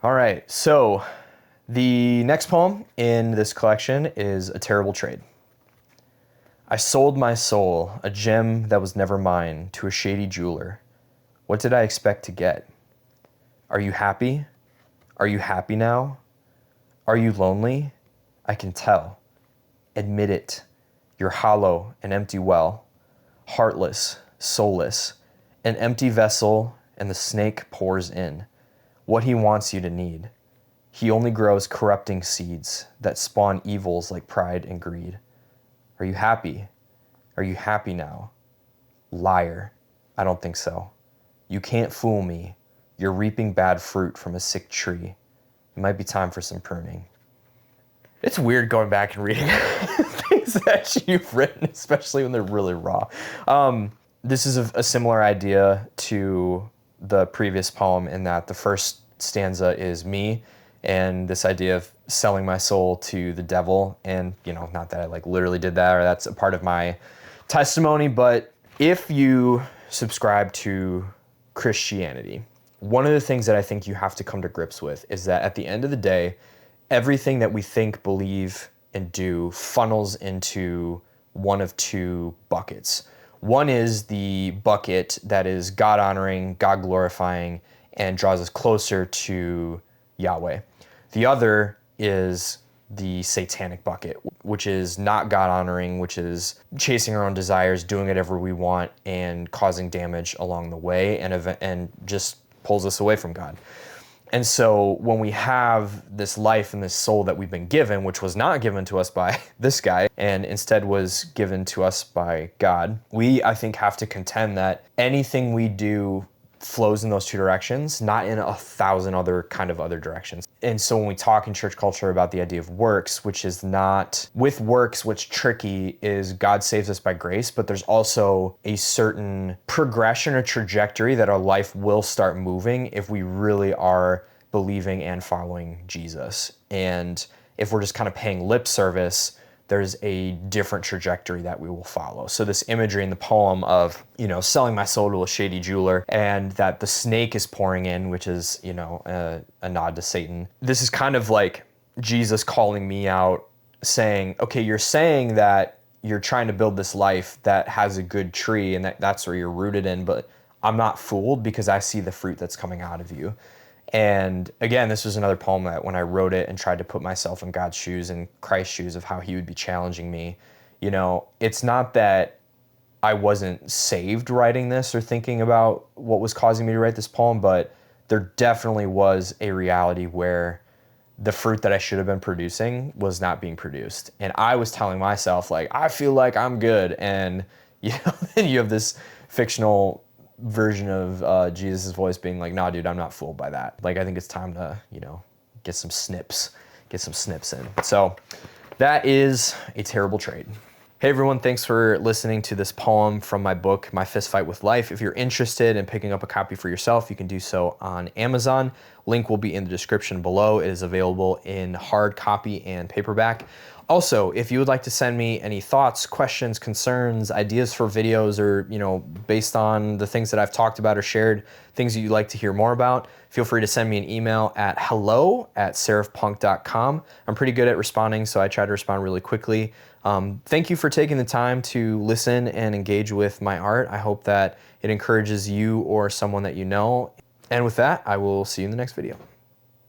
All right, so the next poem in this collection is A Terrible Trade. I sold my soul, a gem that was never mine, to a shady jeweler. What did I expect to get? Are you happy? Are you happy now? Are you lonely? I can tell. Admit it. You're hollow, an empty well, heartless, soulless, an empty vessel, and the snake pours in what he wants you to need. He only grows corrupting seeds that spawn evils like pride and greed. Are you happy? Are you happy now? Liar. I don't think so. You can't fool me. You're reaping bad fruit from a sick tree. It might be time for some pruning. It's weird going back and reading things that you've written, especially when they're really raw. This is a similar idea to the previous poem in that the first stanza is me and this idea of selling my soul to the devil. And, not that I literally did that or that's a part of my testimony, but if you subscribe to Christianity, one of the things that I think you have to come to grips with is that at the end of the day, everything that we think, believe, and do funnels into one of two buckets. One is the bucket that is God-honoring, God-glorifying, and draws us closer to Yahweh. The other is the satanic bucket, which is not God-honoring, which is chasing our own desires, doing whatever we want, and causing damage along the way, and just pulls us away from God. And so when we have this life and this soul that we've been given, which was not given to us by this guy, and instead was given to us by God, we, I think, have to contend that anything we do flows in those two directions, not in 1,000 other directions. And so when we talk in church culture about the idea of works, which is not, with works, what's tricky is God saves us by grace, but there's also a certain progression or trajectory that our life will start moving if we really are believing and following Jesus. And if we're just kind of paying lip service, there's a different trajectory that we will follow. So this imagery in the poem of, selling my soul to a shady jeweler and that the snake is pouring in, which is, a nod to Satan. This is kind of like Jesus calling me out saying, okay, you're saying that you're trying to build this life that has a good tree and that's where you're rooted in, but I'm not fooled because I see the fruit that's coming out of you. And again, this was another poem that when I wrote it and tried to put myself in God's shoes and Christ's shoes of how he would be challenging me, it's not that I wasn't saved writing this or thinking about what was causing me to write this poem, but there definitely was a reality where the fruit that I should have been producing was not being produced. And I was telling myself, I feel like I'm good. And, then you have this fictional version of Jesus' voice being like, nah, dude, I'm not fooled by that. I think it's time to, get some snips in. So that is A Terrible Trade. Hey everyone, thanks for listening to this poem from my book, My Fist Fight with Life. If you're interested in picking up a copy for yourself, you can do so on Amazon. Link will be in the description below. It is available in hard copy and paperback. Also, if you would like to send me any thoughts, questions, concerns, ideas for videos, or, based on the things that I've talked about or shared, things that you'd like to hear more about, feel free to send me an email at hello@seraphpunk.com. I'm pretty good at responding, so I try to respond really quickly. Thank you for taking the time to listen and engage with my art. I hope that it encourages you or someone that you know. And with that, I will see you in the next video.